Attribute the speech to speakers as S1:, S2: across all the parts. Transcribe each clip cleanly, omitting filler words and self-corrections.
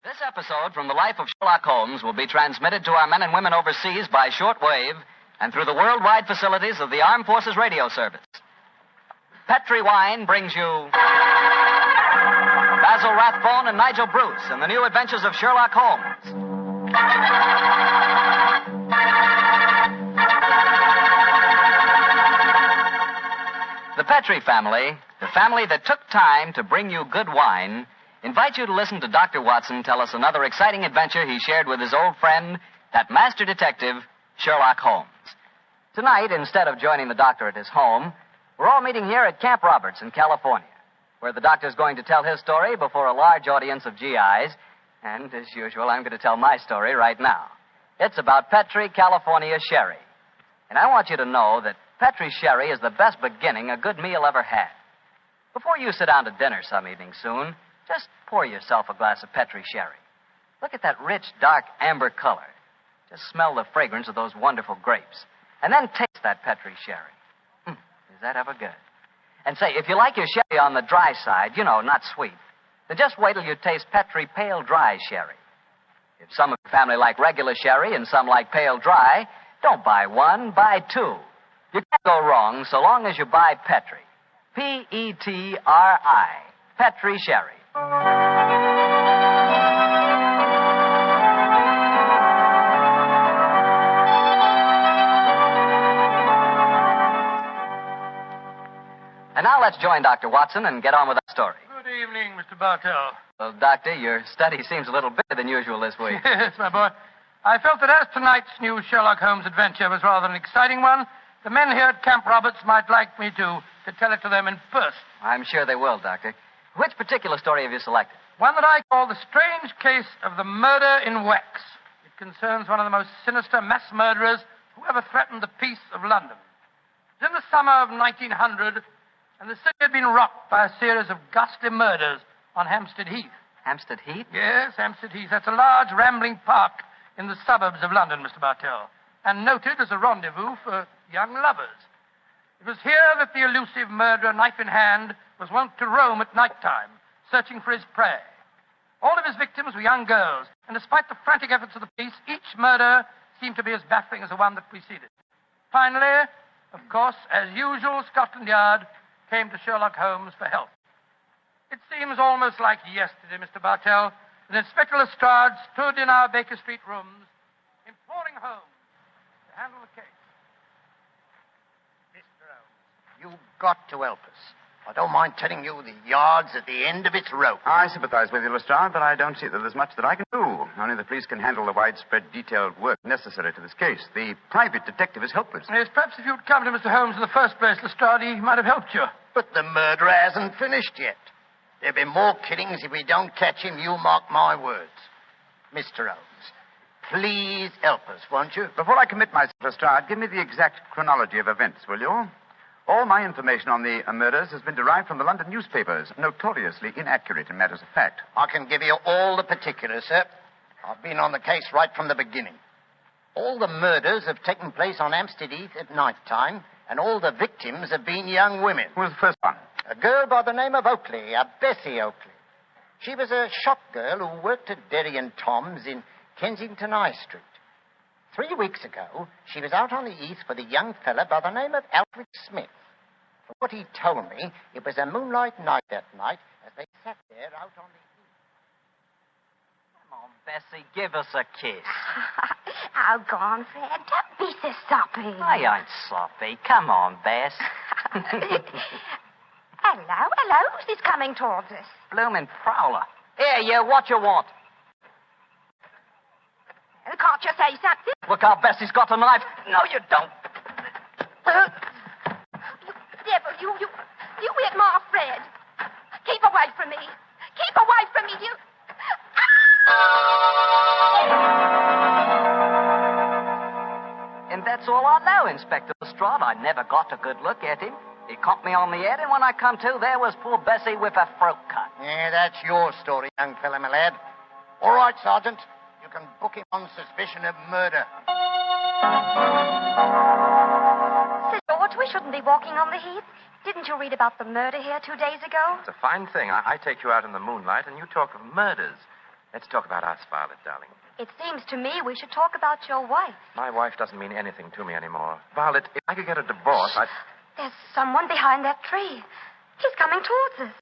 S1: This episode from the life of Sherlock Holmes will be transmitted to our men and women overseas by shortwave and through the worldwide facilities of the Armed Forces Radio Service. Petri Wine brings you Basil Rathbone and Nigel Bruce in the new adventures of Sherlock Holmes. The Petri family, the family that took time to bring you good wine, invite you to listen to Dr. Watson tell us another exciting adventure he shared with his old friend, that master detective, Sherlock Holmes. Tonight, instead of joining the doctor at his home, we're all meeting here at Camp Roberts in California, where the doctor's going to tell his story before a large audience of GIs, and as usual, I'm going to tell my story right now. It's about Petri California Sherry. And I want you to know that Petri Sherry is the best beginning a good meal ever had. Before you sit down to dinner some evening soon, just pour yourself a glass of Petri Sherry. Look at that rich, dark amber color. Just smell the fragrance of those wonderful grapes. And then taste that Petri Sherry. Is that ever good? And say, if you like your sherry on the dry side, not sweet, then just wait till you taste Petri Pale Dry Sherry. If some of your family like regular sherry and some like pale dry, don't buy one, buy two. You can't go wrong so long as you buy Petri. Petri. Petri Sherry. And now let's join Dr. Watson and get on with our story.
S2: Good evening, Mr. Bartell.
S1: Well, Doctor, your study seems a little bigger than usual this week.
S2: Yes, my boy. I felt that as tonight's new Sherlock Holmes adventure was rather an exciting one, the men here at Camp Roberts might like me to tell it to them in person.
S1: I'm sure they will, Doctor. Which particular story have you selected?
S2: One that I call The Strange Case of the Murder in Wax. It concerns one of the most sinister mass murderers who ever threatened the peace of London. It was in the summer of 1900, and the city had been rocked by a series of ghastly murders on Hampstead Heath.
S1: Hampstead Heath?
S2: Yes, Hampstead Heath. That's a large, rambling park in the suburbs of London, Mr. Bartell, and noted as a rendezvous for young lovers. It was here that the elusive murderer, knife in hand, was wont to roam at nighttime, searching for his prey. All of his victims were young girls, and despite the frantic efforts of the police, each murder seemed to be as baffling as the one that preceded. Finally, of course, as usual, Scotland Yard came to Sherlock Holmes for help. It seems almost like yesterday, Mr. Bartell, that Inspector Lestrade stood in our Baker Street rooms, imploring Holmes to handle the case.
S3: Mr. Holmes, you've got to help us. I don't mind telling you the yard's at the end of its rope.
S4: I sympathize with you, Lestrade, but I don't see that there's much that I can do. Only the police can handle the widespread, detailed work necessary to this case. The private detective is helpless.
S2: Yes, perhaps if you'd come to Mr. Holmes in the first place, Lestrade, he might have helped you.
S3: But the murderer hasn't finished yet. There'll be more killings if we don't catch him, you mark my words. Mr. Holmes, please help us, won't you?
S4: Before I commit myself, Lestrade, give me the exact chronology of events, will you? All my information on the murders has been derived from the London newspapers, notoriously inaccurate in matters of fact.
S3: I can give you all the particulars, sir. I've been on the case right from the beginning. All the murders have taken place on Hampstead Heath at night time, and all the victims have been young women.
S4: Who was the first one?
S3: A girl by the name of Oakley, Bessie Oakley. She was a shop girl who worked at Derry and Tom's in Kensington High Street. 3 weeks ago, she was out on the heath with a young fella by the name of Alfred Smith. From what he told me, it was a moonlight night that night as they sat there out on the heath.
S1: Come on, Bessie, give us a kiss.
S5: Oh, go on, Fred. Don't be so soppy.
S1: I ain't soppy. Come on, Bess.
S5: Hello. Who's this coming towards us?
S1: Bloomin' prowler. Here, you, what you want?
S5: Can't you say something?
S1: Look out, Bessie's got a knife. No, you don't.
S5: Devil, you hit my Fred. Keep away from me. Keep away from me, you.
S1: And that's all I know, Inspector Lestrade. I never got a good look at him. He conked me on the head, and when I come to, there was poor Bessie with her throat cut.
S3: Yeah, that's your story, young fella, my lad. All right, Sergeant. You can book him on suspicion of murder.
S5: Sir George, we shouldn't be walking on the heath. Didn't you read about the murder here 2 days ago?
S6: It's a fine thing. I take you out in the moonlight and you talk of murders. Let's talk about us, Violet, darling.
S5: It seems to me we should talk about your wife.
S6: My wife doesn't mean anything to me anymore. Violet, if I could get a divorce, I'd...
S5: There's someone behind that tree. He's coming towards us.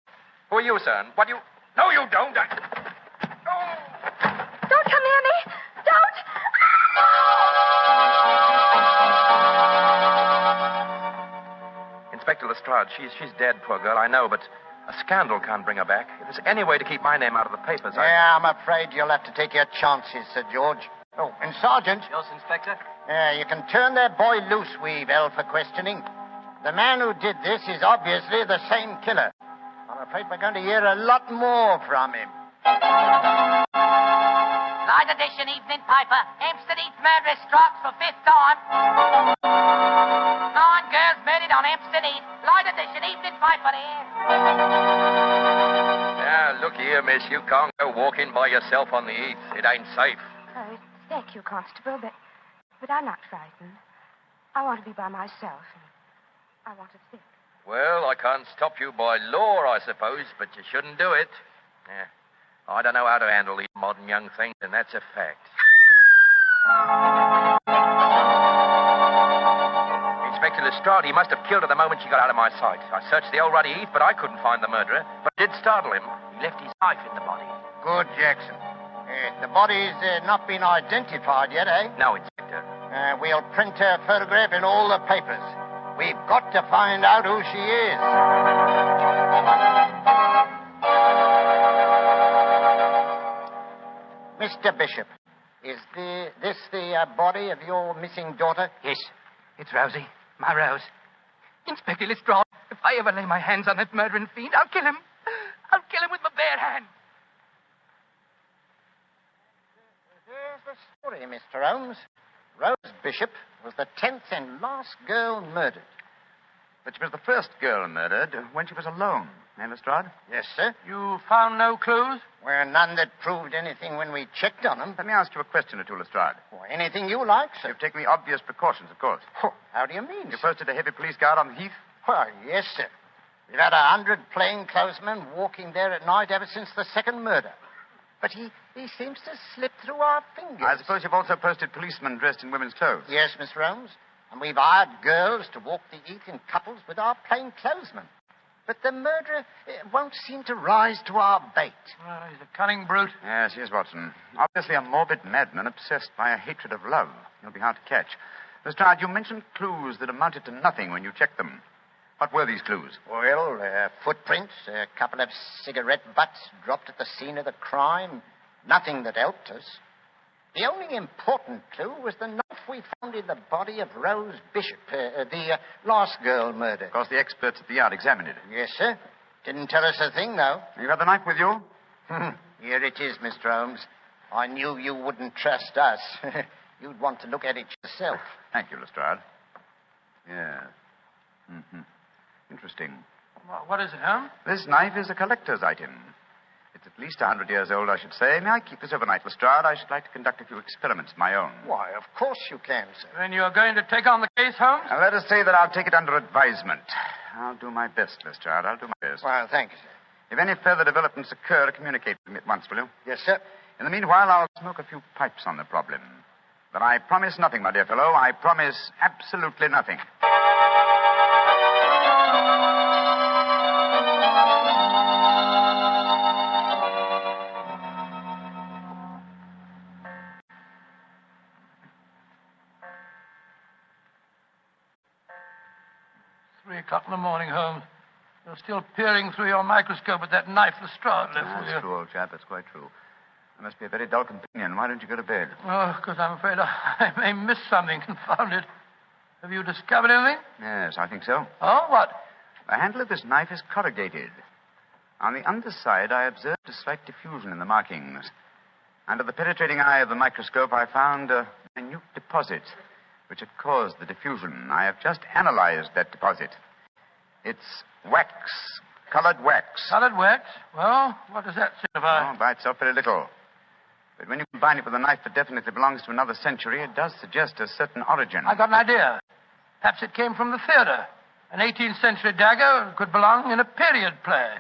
S6: Who are you, son? What do you... No, you don't.
S5: Don't come near me. Don't.
S6: Inspector Lestrade, she's dead, poor girl, I know, but a scandal can't bring her back. If there's any way to keep my name out of the papers,
S3: Yeah, I'm afraid you'll have to take your chances, Sir George. Oh, and Sergeant.
S1: Yes, Inspector?
S3: You can turn that boy loose, Weevil, for questioning. The man who did this is obviously the same killer. I'm afraid we're going to hear a lot more from him.
S2: Light edition evening paper. Hampstead Heath murderess strikes for fifth time. 9 girls murdered on Hampstead Heath. Light edition evening paper here.
S6: Now, look here, miss. You can't go walking by yourself on the heath. It ain't safe.
S5: Oh, thank you, Constable, but I'm not frightened. I want to be by myself, and I want to think.
S6: Well, I can't stop you by law, I suppose, but you shouldn't do it. Yeah. I don't know how to handle these modern young things, and that's a fact. Inspector Lestrade, he must have killed her the moment she got out of my sight. I searched the old ruddy heath, but I couldn't find the murderer. But it did startle him. He left his knife in the body.
S3: Good, Jackson. The body's not been identified yet, eh?
S6: No, Inspector.
S3: We'll print her photograph in all the papers. We've got to find out who she is. Mr. Bishop, is this the body of your missing daughter?
S2: Yes, it's Rosie, my Rose. Inspector Lestrade, if I ever lay my hands on that murdering fiend, I'll kill him. I'll kill him with my bare hand.
S3: There's the story, Mr. Holmes. Rose Bishop was the 10th and last girl murdered.
S4: But she was the first girl murdered when she was alone. Eh, Lestrade?
S3: Yes, sir.
S2: You found no clues?
S3: Well, none that proved anything when we checked on them.
S4: Let me ask you a question or two, Lestrade.
S3: Or anything you like, sir.
S4: You've taken the obvious precautions, of course.
S3: Oh, how do you mean,
S4: You
S3: sir?
S4: posted a heavy police guard on the heath?
S3: Why, yes, sir. We've had 100 plainclothesmen walking there at night ever since the second murder. But he seems to slip through our fingers.
S4: I suppose you've also posted policemen dressed in women's clothes.
S3: Yes, Mr. Holmes. And we've hired girls to walk the heath in couples with our plainclothesmen. But the murderer won't seem to rise to our bait.
S2: Well, he's a cunning brute.
S4: Yes, he is, Watson. Obviously a morbid madman obsessed by a hatred of love. He'll be hard to catch. Lestrade, you mentioned clues that amounted to nothing when you checked them. What were these clues?
S3: Well, footprints, a couple of cigarette butts dropped at the scene of the crime. Nothing that helped us. The only important clue was the knife we found in the body of Rose Bishop, the last girl murdered.
S4: Of course, the experts at the yard examined it.
S3: Yes, sir. Didn't tell us a thing, though.
S4: You had the knife with you?
S3: Here it is, Mr. Holmes. I knew you wouldn't trust us. You'd want to look at it yourself.
S4: Thank you, Lestrade. Yeah. Mm-hmm. Interesting.
S2: What is it, Holmes?
S4: This knife is a collector's item. It's at least 100 years old, I should say. May I keep this overnight, Lestrade? I should like to conduct a few experiments of my own.
S3: Why, of course you can, sir.
S2: Then you're going to take on the case, Holmes?
S4: Now, let us say that I'll take it under advisement. I'll do my best, Lestrade. I'll do my best.
S3: Well, thank you, sir.
S4: If any further developments occur, communicate with me at once, will you?
S3: Yes, sir.
S4: In the meanwhile, I'll smoke a few pipes on the problem. But I promise nothing, my dear fellow. I promise absolutely nothing.
S2: 3 o'clock in the morning, Holmes. You're still peering through your microscope at that knife Lestrade left with you.
S4: That's true, old chap. That's quite true. You must be a very dull companion. Why don't you go to bed?
S2: Oh, because I'm afraid I may miss something. Confound it. Have you discovered anything?
S4: Yes, I think so.
S2: Oh, what?
S4: The handle of this knife is corrugated. On the underside, I observed a slight diffusion in the markings. Under the penetrating eye of the microscope, I found a minute deposit which had caused the diffusion. I have just analyzed that deposit. It's wax, colored wax.
S2: Colored wax? Well, what does that signify?
S4: Oh, by itself, very little. But when you combine it with a knife that definitely belongs to another century, it does suggest a certain origin.
S2: I got an idea. Perhaps it came from the theater. An 18th century dagger could belong in a period play.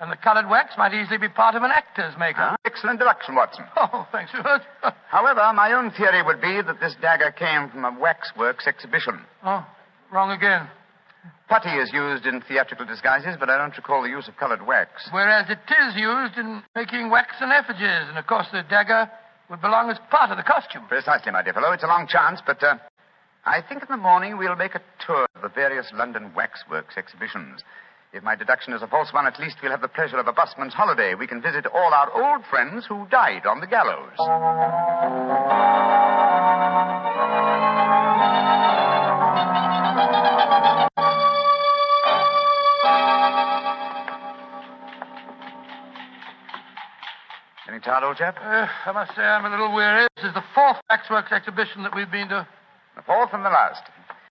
S2: And the colored wax might easily be part of an actor's makeup.
S4: It excellent deduction, Watson.
S2: Oh, thanks very much.
S4: However, my own theory would be that this dagger came from a waxworks exhibition.
S2: Oh, wrong again.
S4: Putty is used in theatrical disguises, but I don't recall the use of colored wax.
S2: Whereas it is used in making waxen effigies, and of course the dagger would belong as part of the costume.
S4: Precisely, my dear fellow. It's a long chance, but I think in the morning we'll make a tour of the various London waxworks exhibitions. If my deduction is a false one, at least we'll have the pleasure of a busman's holiday. We can visit all our old friends who died on the gallows. Any tired, old chap?
S2: I must say I'm a little weary. This is the fourth waxworks exhibition that we've been to.
S4: The fourth and the last.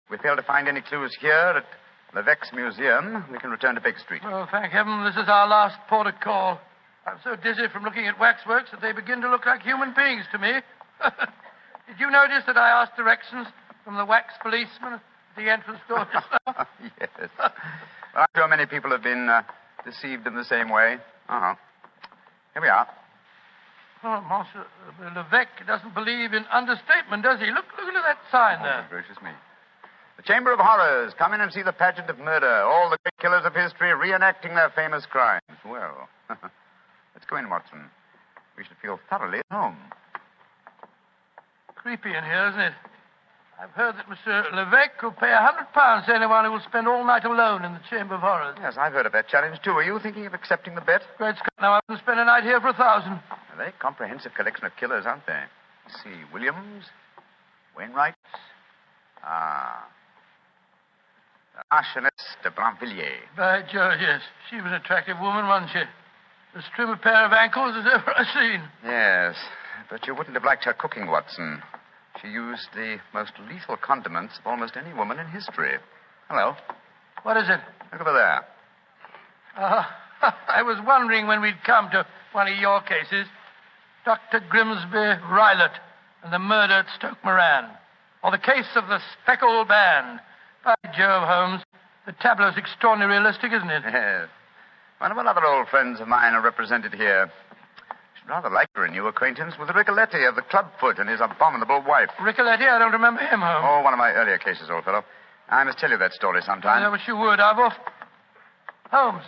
S4: If we fail to find any clues here at Levesque's Museum, we can return to Big Street.
S2: Oh, thank heaven this is our last port of call. I'm so dizzy from looking at waxworks that they begin to look like human beings to me. Did you notice that I asked directions from the wax policeman at the entrance door just now?
S4: Yes. Well, I'm sure many people have been deceived in the same way. Uh-huh. Here we are.
S2: Oh, Monsieur Levesque doesn't believe in understatement, does he? Look at that sign there.
S4: Oh, gracious me. The Chamber of Horrors. Come in and see the pageant of murder. All the great killers of history reenacting their famous crimes. Well, let's go in, Watson. We should feel thoroughly at home.
S2: Creepy in here, isn't it? I've heard that Monsieur Levesque will pay £100 to anyone who will spend all night alone in the Chamber of Horrors.
S4: Yes, I've heard of that challenge, too. Are you thinking of accepting the bet?
S2: Great Scott, now I can spend a night here for 1,000.
S4: A very comprehensive collection of killers, aren't they? Let's see. Williams, Wainwright. Marchioness de Brinvilliers.
S2: By George, yes. She was an attractive woman, wasn't she? As trim a pair of ankles as ever I've seen.
S4: Yes, but you wouldn't have liked her cooking, Watson. She used the most lethal condiments of almost any woman in history. Hello.
S2: What is it?
S4: Look over there.
S2: I was wondering when we'd come to one of your cases. Dr. Grimsby Rylott and the murder at Stoke Moran. Or the case of the Speckled Band. By Jove, Holmes, the tableau's extraordinarily realistic, isn't it?
S4: Yes. One of other old friends of mine are represented here. Should rather like to renew acquaintance with Ricoletti of the Clubfoot and his abominable wife.
S2: Ricoletti? I don't remember him, Holmes.
S4: Oh, one of my earlier cases, old fellow. I must tell you that story sometime.
S2: I wish you would. Holmes,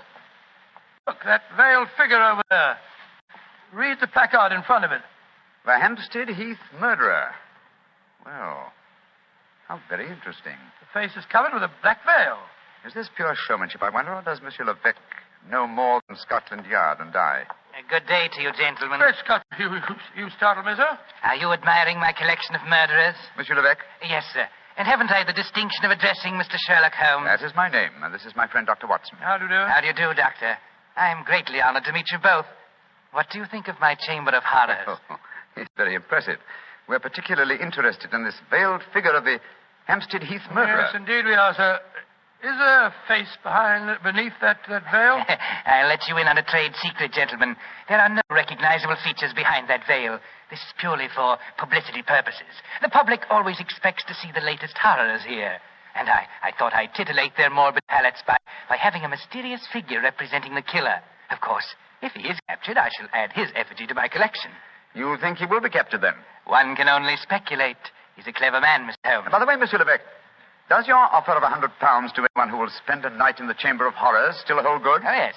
S2: look, that veiled figure over there. Read the placard in front of it.
S4: The Hampstead Heath murderer. Well, how very interesting.
S2: The face is covered with a black veil.
S4: Is this pure showmanship, I wonder, or does Monsieur Levesque know more than Scotland Yard and I?
S7: Good day to you, gentlemen.
S2: Great Scott, you startled me, sir.
S7: Are you admiring my collection of murderers?
S4: Monsieur Levesque?
S7: Yes, sir. And haven't I the distinction of addressing Mr. Sherlock Holmes?
S4: That is my name, and this is my friend, Dr. Watson.
S2: How do you do?
S7: How do you do, Doctor? I'm greatly honored to meet you both. What do you think of my Chamber of Horrors?
S4: Oh, it's very impressive. We're particularly interested in this veiled figure of the Hampstead Heath murderer.
S2: Yes, indeed we are, sir. Is there a face beneath that veil?
S7: I'll let you in on a trade secret, gentlemen. There are no recognizable features behind that veil. This is purely for publicity purposes. The public always expects to see the latest horrors here. And I thought I'd titillate their morbid palates by having a mysterious figure representing the killer. Of course, if he is captured, I shall add his effigy to my collection.
S4: You think he will be captured, then?
S7: One can only speculate. He's a clever man, Mr. Holmes.
S4: By the way, Monsieur Levesque, does your offer of £100 to anyone who will spend a night in the Chamber of Horrors still hold good?
S7: Oh, yes.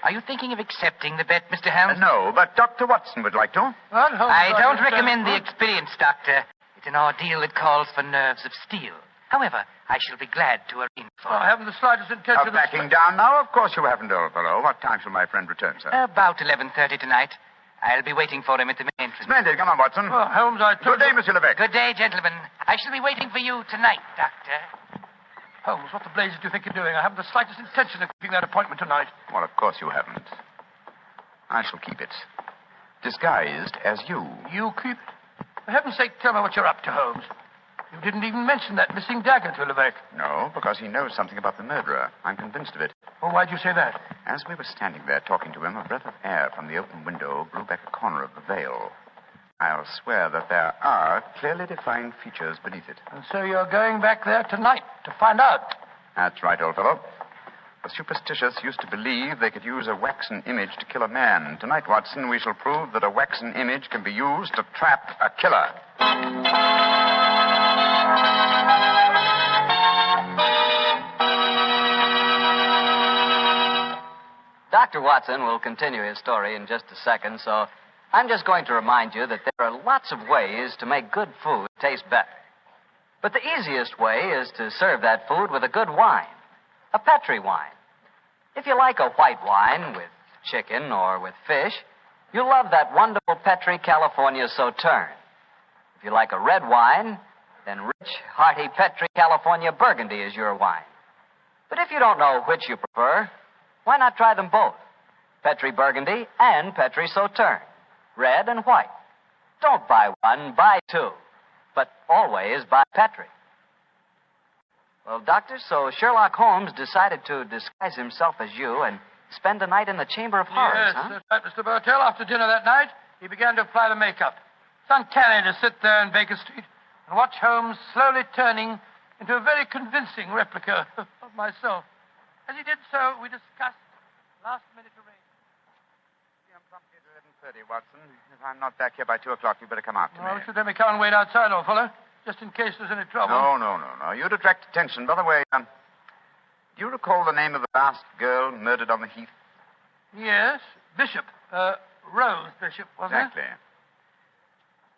S7: Are you thinking of accepting the bet, Mr. Holmes?
S4: No, but Dr. Watson would like to.
S2: What?
S7: I don't recommend the experience, Doctor. It's an ordeal that calls for nerves of steel. However, I shall be glad to arrange for it.
S2: I haven't the slightest intention of...
S4: Backing down now? Of course you haven't, old fellow. What time shall my friend return, sir?
S7: About 11:30 tonight. I'll be waiting for him at the main entrance.
S4: Splendid. Come on, Watson.
S2: Oh, Holmes, I told
S4: Good day, Monsieur Levesque.
S7: Good day, gentlemen. I shall be waiting for you tonight, Doctor.
S2: Holmes, what the blazes do you think you're doing? I haven't the slightest intention of keeping that appointment tonight.
S4: Well, of course you haven't. I shall keep it. Disguised as you.
S2: You keep it? For heaven's sake, tell me what you're up to, Holmes. You didn't even mention that missing dagger to Levesque.
S4: No, because he knows something about the murderer. I'm convinced of it.
S2: Well, why'd you say that?
S4: As we were standing there talking to him, a breath of air from the open window blew back a corner of the veil. I'll swear that there are clearly defined features beneath it.
S2: And so you're going back there tonight to find out?
S4: That's right, old fellow. The superstitious used to believe they could use a waxen image to kill a man. Tonight, Watson, we shall prove that a waxen image can be used to trap a killer.
S1: Dr. Watson will continue his story in just a second, so I'm just going to remind you that there are lots of ways to make good food taste better. But the easiest way is to serve that food with a good wine, a Petri wine. If you like a white wine with chicken or with fish, you'll love that wonderful Petri California Sauterne. If you like a red wine, then rich, hearty Petri California Burgundy is your wine. But if you don't know which you prefer, why not try them both? Petri Burgundy and Petri Sauterne, red and white. Don't buy one, buy two. But always buy Petri. Well, Doctor, so Sherlock Holmes decided to disguise himself as you and spend the night in the Chamber of Horrors,
S2: yes,
S1: huh?
S2: That's right, Mr. Bartell. After dinner that night, he began to apply the makeup. It's uncanny to sit there in Baker Street and watch Holmes slowly turning into a very convincing replica of myself. As he did so, we discussed last-minute arrangements.
S4: I'm promptly at 11:30, Watson. If I'm not back here by 2 o'clock, you better come after me.
S2: Well, should let me come and wait outside, old fellow, just in case there's any trouble.
S4: No. You'd attract attention. By the way, do you recall the name of the last girl murdered on the Heath?
S2: Yes, Bishop. Rose Bishop, wasn't
S4: Exactly.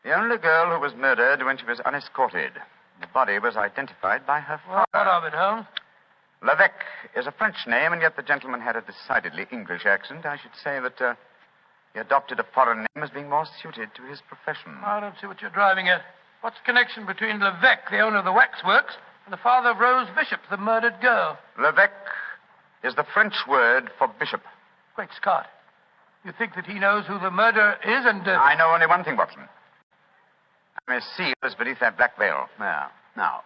S4: The only girl who was murdered when she was unescorted. The body was identified by her father.
S2: Well, what of it, Holmes?
S4: Levesque is a French name, and yet the gentleman had a decidedly English accent. I should say that he adopted a foreign name as being more suited to his profession.
S2: I don't see what you're driving at. What's the connection between Levesque, the owner of the waxworks, and the father of Rose Bishop, the murdered girl?
S4: Levesque is the French word for bishop.
S2: Great Scott. You think that he knows who the murderer is and...
S4: I know only one thing, Watson. I may see what's beneath that black veil.
S8: Yeah. Now,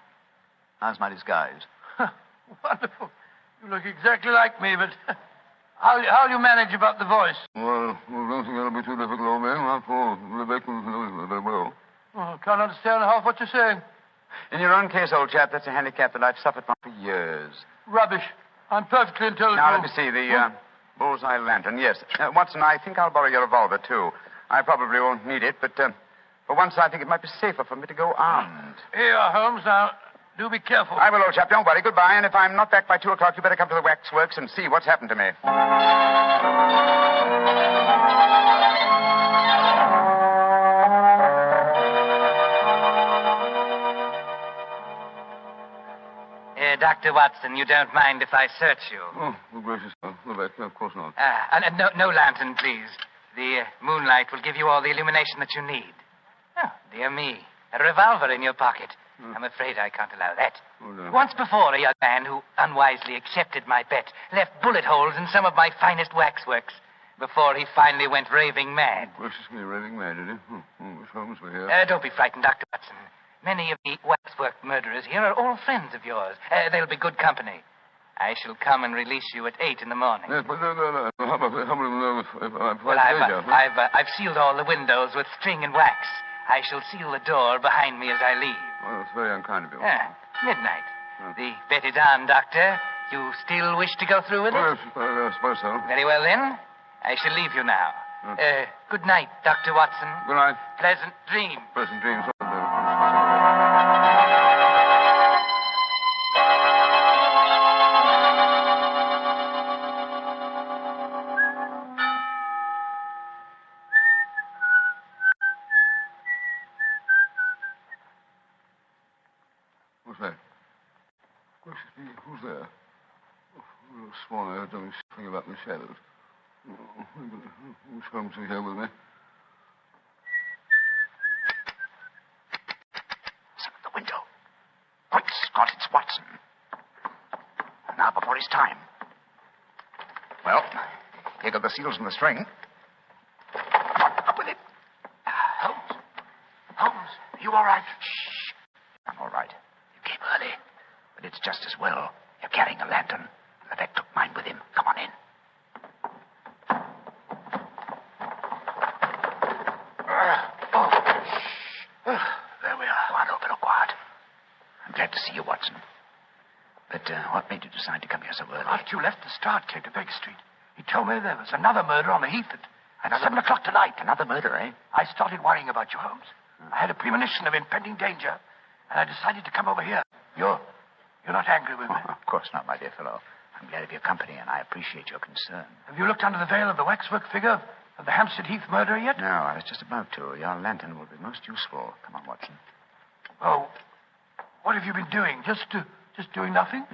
S8: how's my disguise?
S2: Wonderful. You look exactly like me, but how'll you manage about the voice?
S8: Well, I don't think that'll be too difficult, old man. After all, Rebecca knows very well.
S2: Oh, I can't understand half what you're saying.
S4: In your own case, old chap, that's a handicap that I've suffered from for years.
S2: Rubbish. I'm perfectly intelligent.
S4: Now, let me see. The bullseye lantern. Yes. Watson, I think I'll borrow your revolver, too. I probably won't need it, but for once I think it might be safer for me to go armed.
S2: Here, Holmes. Now, do be careful.
S4: I will, old chap. Don't worry. Goodbye. And if I'm not back by 2 o'clock, you better come to the waxworks and see what's happened to me.
S7: Dr. Watson, you don't mind if I search you?
S8: Oh, gracious, Rebecca, of course not.
S7: And no lantern, please. The moonlight will give you all the illumination that you need. Oh, dear me. A revolver in your pocket. I'm afraid I can't allow that.
S8: Oh, no.
S7: Once before, a young man who unwisely accepted my bet left bullet holes in some of my finest waxworks before he finally went raving mad.
S8: Gracious me, raving mad, did he? Miss Holmes, we're here.
S7: Don't be frightened, Dr. Watson. Many of the waxwork murderers here are all friends of yours. They'll be good company. I shall come and release you at 8 in the morning.
S8: Yes, but no. How about if I'm
S7: Well, I've sealed all the windows with string and wax. I shall seal the door behind me as I leave.
S8: Well, that's very unkind of you.
S7: Midnight. The bet is on, Doctor. You still wish to go through with it?
S8: Well, I suppose so.
S7: Very well, then. I shall leave you now. Good night, Dr. Watson.
S8: Good night.
S7: Pleasant dreams.
S8: Pleasant dreams. What's that? Gracious me, who's there? Oh, I could have sworn I heard something sniffing about in the shadows. Miss Holmes is here with me.
S4: Listen at the window. Great Scott, it's Watson. Now before his time. Well, here go the seals and the string. Come on, up with it. Holmes. Holmes, are you all right? Shh. I'm all right. You came early. But it's just as well. You're carrying a lantern. Levesque took mine with him. Come on in. There we are. Quiet, open or quiet. I'm glad to see you, Watson. But What made you decide to come here so early?
S2: After you left the start, came to Baker Street. He told me there was another murder on the Heath at 7 o'clock tonight.
S4: Another murder, eh?
S2: I started worrying about you, Holmes. I had a premonition of impending danger, and I decided to come over here. You're not angry with me?
S4: Oh, of course not, my dear fellow. I'm glad of your company, and I appreciate your concern.
S2: Have you looked under the veil of the waxwork figure of the Hampstead Heath murderer yet?
S4: No, I was just about to. Your lantern will be most useful. Come on, Watson.
S2: Oh, what have you been doing? Just doing nothing?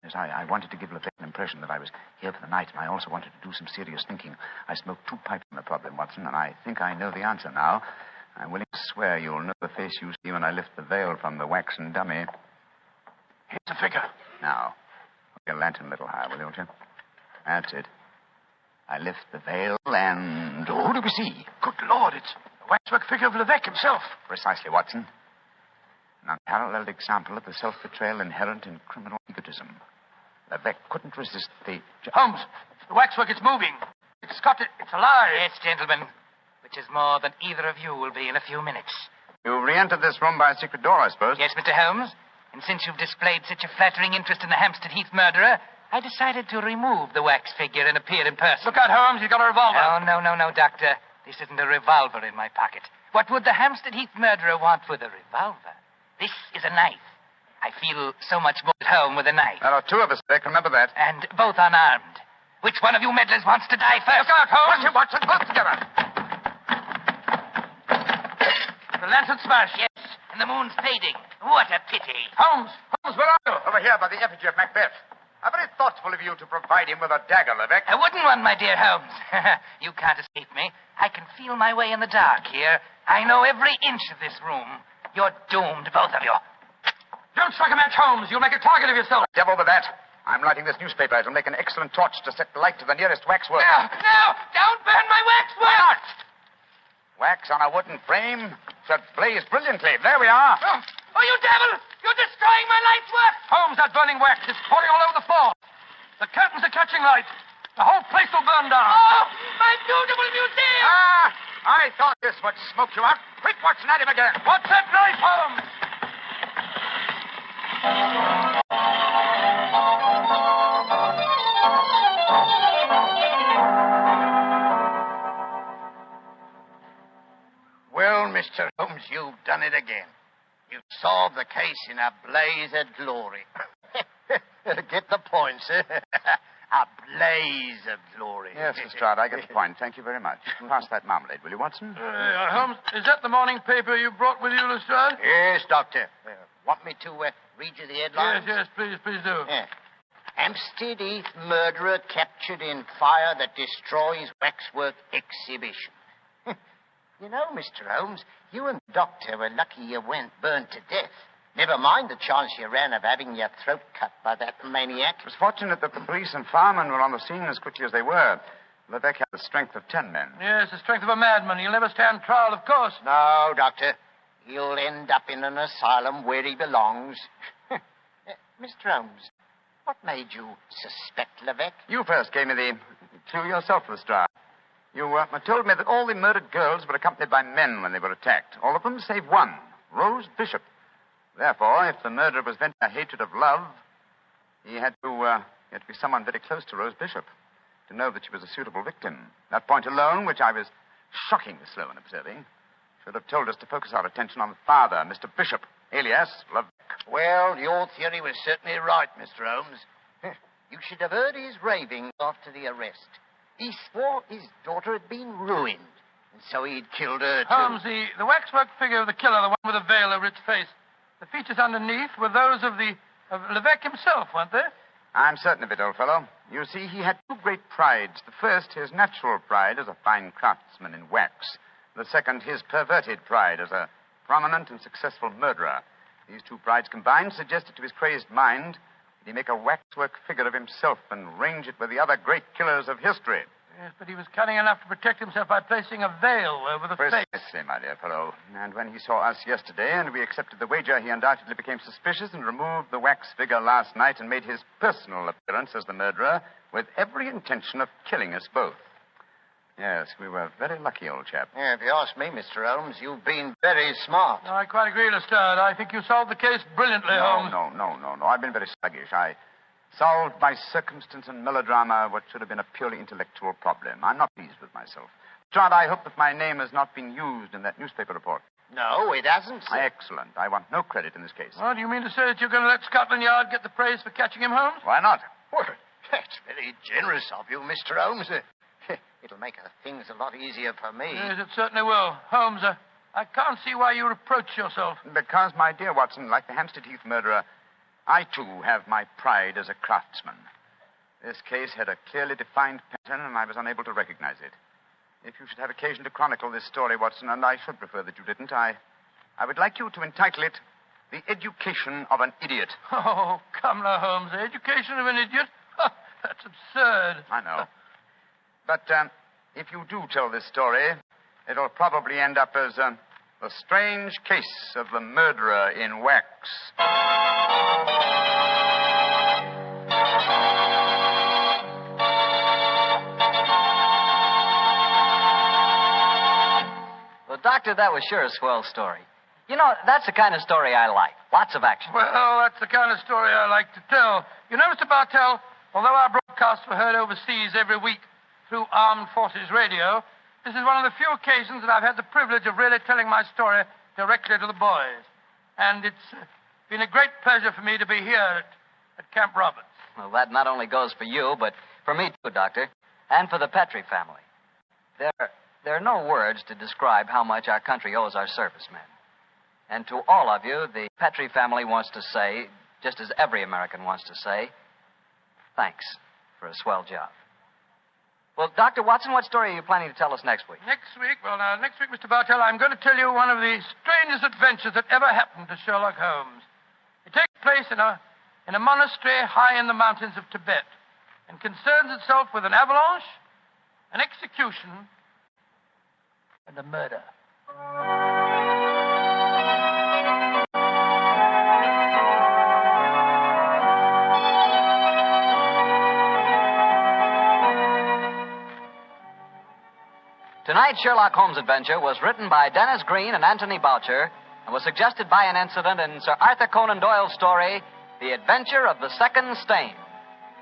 S4: Yes, I wanted to give Levesque an impression that I was here for the night, and I also wanted to do some serious thinking. I smoked 2 pipes on the problem, Watson, and I think I know the answer now. I'm willing to swear you'll know the face you see when I lift the veil from the waxen dummy.
S2: Here's the figure.
S4: Now, hold your lantern a little higher, will you? That's it. I lift the veil, and who do we see?
S2: Good Lord, it's the waxwork figure of Levesque himself.
S4: Precisely, Watson. An unparalleled example of the self-betrayal inherent in criminal egotism. Levesque couldn't resist the...
S2: Holmes, the waxwork is moving. It's alive.
S7: Yes, gentlemen. Which is more than either of you will be in a few minutes.
S4: You re-entered this room by a secret door, I suppose?
S7: Yes, Mr. Holmes. And since you've displayed such a flattering interest in the Hampstead Heath murderer, I decided to remove the wax figure and appear in person.
S2: Look out, Holmes. He's got a revolver.
S7: Oh, no, Doctor. This isn't a revolver in my pocket. What would the Hampstead Heath murderer want with a revolver? This is a knife. I feel so much more at home with a knife.
S4: There are 2 of us, Beck. Remember that.
S7: And both unarmed. Which one of you meddlers wants to die first?
S2: Look out, Holmes.
S4: Watson, close together.
S2: The lantern smashed.
S7: Yes, and the moon's fading. What a pity.
S2: Holmes, where are you?
S4: Over here by the effigy of Macbeth. How very thoughtful of you to provide him with a dagger, Levesque.
S7: I wouldn't one, my dear Holmes. You can't escape me. I can feel my way in the dark here. I know every inch of this room. You're doomed, both of you.
S2: Don't strike a match, Holmes. You'll make a target of yourself.
S4: Devil with that. I'm lighting this newspaper. It'll make an excellent torch to set light to the nearest waxwork.
S7: No! Don't burn my waxwork!
S4: Why not? Wax on a wooden frame should blaze brilliantly. There we are.
S7: Oh, you devil! You're destroying my light's work!
S2: Holmes, that burning wax is pouring all over the floor. The curtains are catching light. The whole place will burn down.
S7: Oh, my beautiful museum!
S4: I thought this would smoke you out. Quick, Watson, at him again.
S2: What's that knife, Holmes?
S3: Well, Mr. Holmes, you've done it again. You've solved the case in a blaze of glory. Get the point, sir. A blaze of glory.
S4: Yes, Lestrade, I get the point. Thank you very much. Pass that marmalade, will you, Watson?
S2: Holmes, is that the morning paper you brought with you, Lestrade?
S3: Yes, Doctor. Want me to read you the headlines?
S2: Yes, please do.
S3: Yeah. Hampstead Heath murderer captured in fire that destroys waxwork exhibition. You know, Mr. Holmes, you and the doctor were lucky you weren't burned to death. Never mind the chance you ran of having your throat cut by that maniac.
S4: It was fortunate that the police and firemen were on the scene as quickly as they were. Levesque had the strength of 10 men.
S2: Yes, the strength of a madman. He'll never stand trial, of course.
S3: No, Doctor. He'll end up in an asylum where he belongs. Mr. Holmes, what made you suspect Levesque?
S4: You first gave me the clue yourself, Lestrade. You told me that all the murdered girls were accompanied by men when they were attacked. All of them save one, Rose Bishop. Therefore, if the murderer was venting a hatred of love, he had to be someone very close to Rose Bishop to know that she was a suitable victim. That point alone, which I was shockingly slow in observing, should have told us to focus our attention on the father, Mr. Bishop, alias Levesque.
S3: Well, your theory was certainly right, Mr. Holmes. You should have heard his ravings after the arrest. He swore his daughter had been ruined, and so he'd killed her, too.
S2: Holmes, the waxwork figure of the killer, the one with the veil over its face, the features underneath were those of Levesque himself, weren't they?
S4: I'm certain of it, old fellow. You see, he had 2 great prides. The first, his natural pride as a fine craftsman in wax. The second, his perverted pride as a prominent and successful murderer. These 2 prides combined suggested to his crazed mind that he make a waxwork figure of himself and range it with the other great killers of history.
S2: Yes, but he was cunning enough to protect himself by placing a veil over the face.
S4: Precisely, my dear fellow. And when he saw us yesterday and we accepted the wager, he undoubtedly became suspicious and removed the wax figure last night and made his personal appearance as the murderer with every intention of killing us both. Yes, we were very lucky, old chap.
S3: Yeah, if you ask me, Mr. Holmes, you've been very smart.
S2: No, I quite agree, Lestrade. I think you solved the case brilliantly, Holmes.
S4: No. I've been very sluggish. I Solved by circumstance and melodrama what should have been a purely intellectual problem. I'm not pleased with myself. Trot, I hope that my name has not been used in that newspaper report.
S3: No, it hasn't, sir.
S4: Excellent. I want no credit in this case.
S2: Oh, do you mean to say that you're going to let Scotland Yard get the praise for catching him, Holmes?
S4: Why not?
S3: Well, that's very generous of you, Mr. Holmes. It'll make things a lot easier for me.
S2: Yes, it certainly will. Holmes, I can't see why you reproach yourself.
S4: Because, my dear Watson, like the Hampstead Heath murderer, I, too, have my pride as a craftsman. This case had a clearly defined pattern, and I was unable to recognize it. If you should have occasion to chronicle this story, Watson, and I should prefer that you didn't, I would like you to entitle it The Education of an Idiot.
S2: Oh, come now, Holmes. The education of an idiot? That's absurd.
S4: I know. But if you do tell this story, it'll probably end up as The Strange Case of the Murderer in Wax.
S1: Well, Doctor, that was sure a swell story. You know, that's the kind of story I like. Lots of action.
S2: Well, that's the kind of story I like to tell. You know, Mr. Bartell, although our broadcasts were heard overseas every week through Armed Forces Radio, this is one of the few occasions that I've had the privilege of really telling my story directly to the boys. And it's been a great pleasure for me to be here at Camp Roberts.
S1: Well, that not only goes for you, but for me, too, Doctor, and for the Petrie family. There are no words to describe how much our country owes our servicemen. And to all of you, the Petrie family wants to say, just as every American wants to say, thanks for a swell job. Well, Dr. Watson, what story are you planning to tell us next week?
S2: Next week, Mr. Bartell, I'm going to tell you one of the strangest adventures that ever happened to Sherlock Holmes. It takes place in a monastery high in the mountains of Tibet and concerns itself with an avalanche, an execution, and a murder.
S1: Tonight's Sherlock Holmes adventure was written by Dennis Green and Anthony Boucher and was suggested by an incident in Sir Arthur Conan Doyle's story, The Adventure of the Second Stain.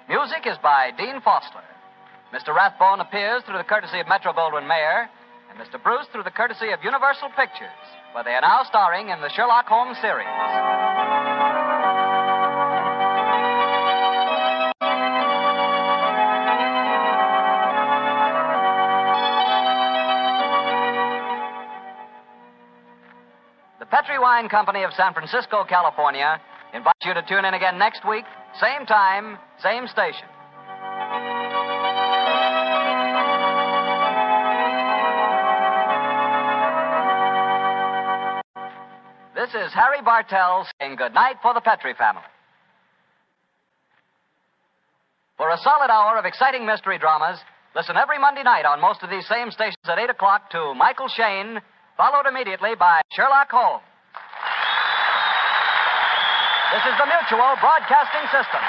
S1: Music is by Dean Fossler. Mr. Rathbone appears through the courtesy of Metro-Goldwyn-Mayer, and Mr. Bruce through the courtesy of Universal Pictures, where they are now starring in the Sherlock Holmes series. The Petrie Wine Company of San Francisco, California, invites you to tune in again next week, same time, same station. This is Harry Bartell saying good night for the Petrie family. For a solid hour of exciting mystery dramas, listen every Monday night on most of these same stations at 8 o'clock to Michael Shayne, followed immediately by Sherlock Holmes. This is the Mutual Broadcasting System.